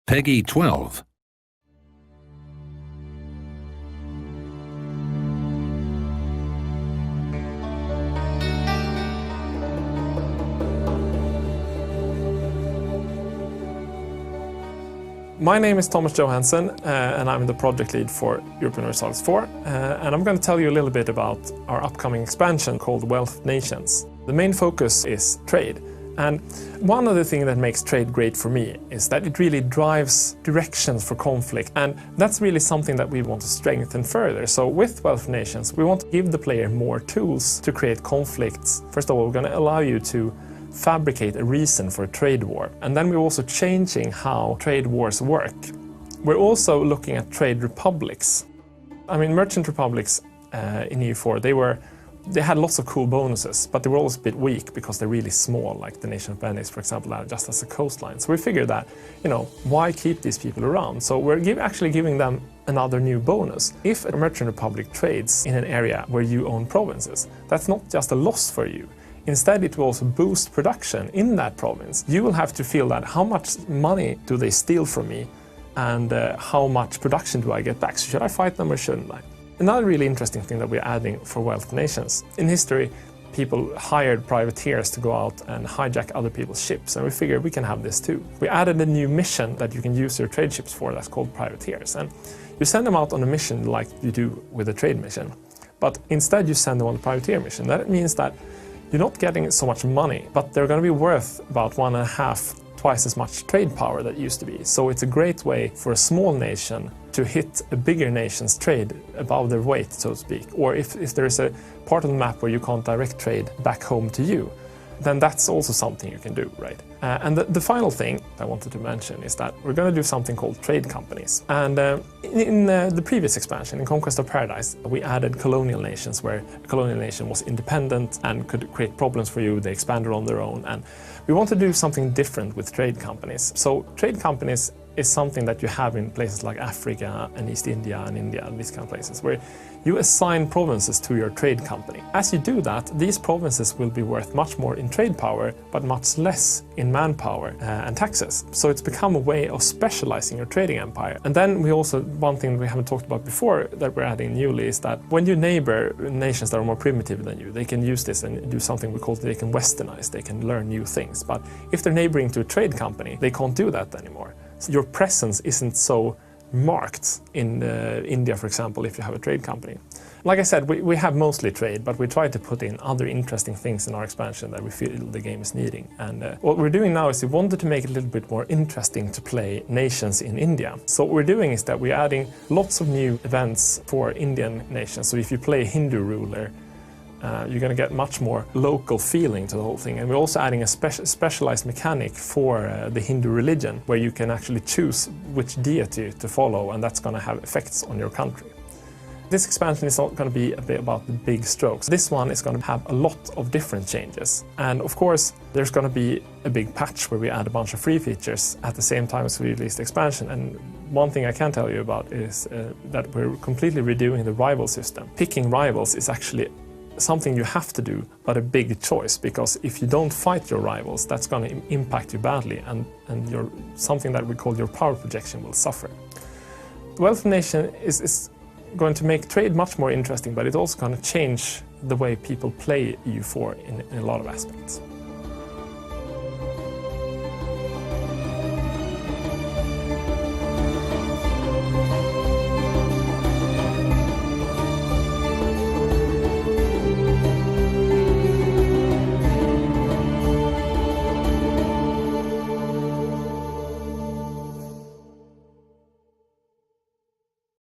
Peggy 12. My name is Thomas Johansson, and I'm the project lead for Europa Universalis 4, and I'm going to tell you a little bit about our upcoming expansion called Wealth Nations. The main focus is trade, and one of the things that makes trade great for me is that it really drives directions for conflict, and that's really something that we want to strengthen further. So with Wealth Nations, we want to give the player more tools to create conflicts. First of all, we're going to allow you to fabricate a reason for a trade war. And then we're also changing how trade wars work. We're also looking at trade republics. I mean, merchant republics in EU4, they had lots of cool bonuses, but they were always a bit weak because they're really small, like the nation of Venice, for example, just has a coastline. So we figured that, why keep these people around? So we're actually giving them another new bonus. If a merchant republic trades in an area where you own provinces, that's not just a loss for you. Instead, it will also boost production in that province. You will have to feel that how much money do they steal from me and how much production do I get back? So should I fight them or shouldn't I? Another really interesting thing that we're adding for Wealth Nations. In history, people hired privateers to go out and hijack other people's ships, and we figured we can have this too. We added a new mission that you can use your trade ships for that's called privateers. And you send them out on a mission like you do with a trade mission, but instead you send them on a privateer mission. That means that you're not getting so much money, but they're going to be worth about 1.5 twice as much trade power that used to be. So it's a great way for a small nation to hit a bigger nation's trade above their weight, so to speak. Or if there is a part of the map where you can't direct trade back home to you, then that's also something you can do, right? And the final thing I wanted to mention is that we're going to do something called trade companies. And in the previous expansion, in Conquest of Paradise, we added colonial nations where a colonial nation was independent and could create problems for you. They expanded on their own. And we want to do something different with trade companies. So trade companies is something that you have in places like Africa and East India and India and these kind of places where you assign provinces to your trade company. As you do that, these provinces will be worth much more in trade power, but much less in manpower and taxes. So it's become a way of specializing your trading empire. And then one thing we haven't talked about before that we're adding newly is that when you neighbor nations that are more primitive than you, they can use this and do something we call they can westernize, they can learn new things. But if they're neighboring to a trade company, they can't do that anymore. So your presence isn't so marked in India, for example, if you have a trade company. Like I said, we have mostly trade, but we try to put in other interesting things in our expansion that we feel the game is needing. And what we're doing now is we wanted to make it a little bit more interesting to play nations in India. So what we're doing is that we're adding lots of new events for Indian nations. So if you play a Hindu ruler, you're going to get much more local feeling to the whole thing. And we're also adding a specialized mechanic for the Hindu religion, where you can actually choose which deity to follow, and that's going to have effects on your country. This expansion is not going to be a bit about the big strokes. This one is going to have a lot of different changes. And of course, there's going to be a big patch where we add a bunch of free features at the same time as we release the expansion. And one thing I can tell you about is that we're completely redoing the rival system. Picking rivals is actually something you have to do, but a big choice, because if you don't fight your rivals, that's going to impact you badly, and something that we call your power projection will suffer. Wealth Nation is going to make trade much more interesting, but it's also going to change the way people play EU4 in a lot of aspects.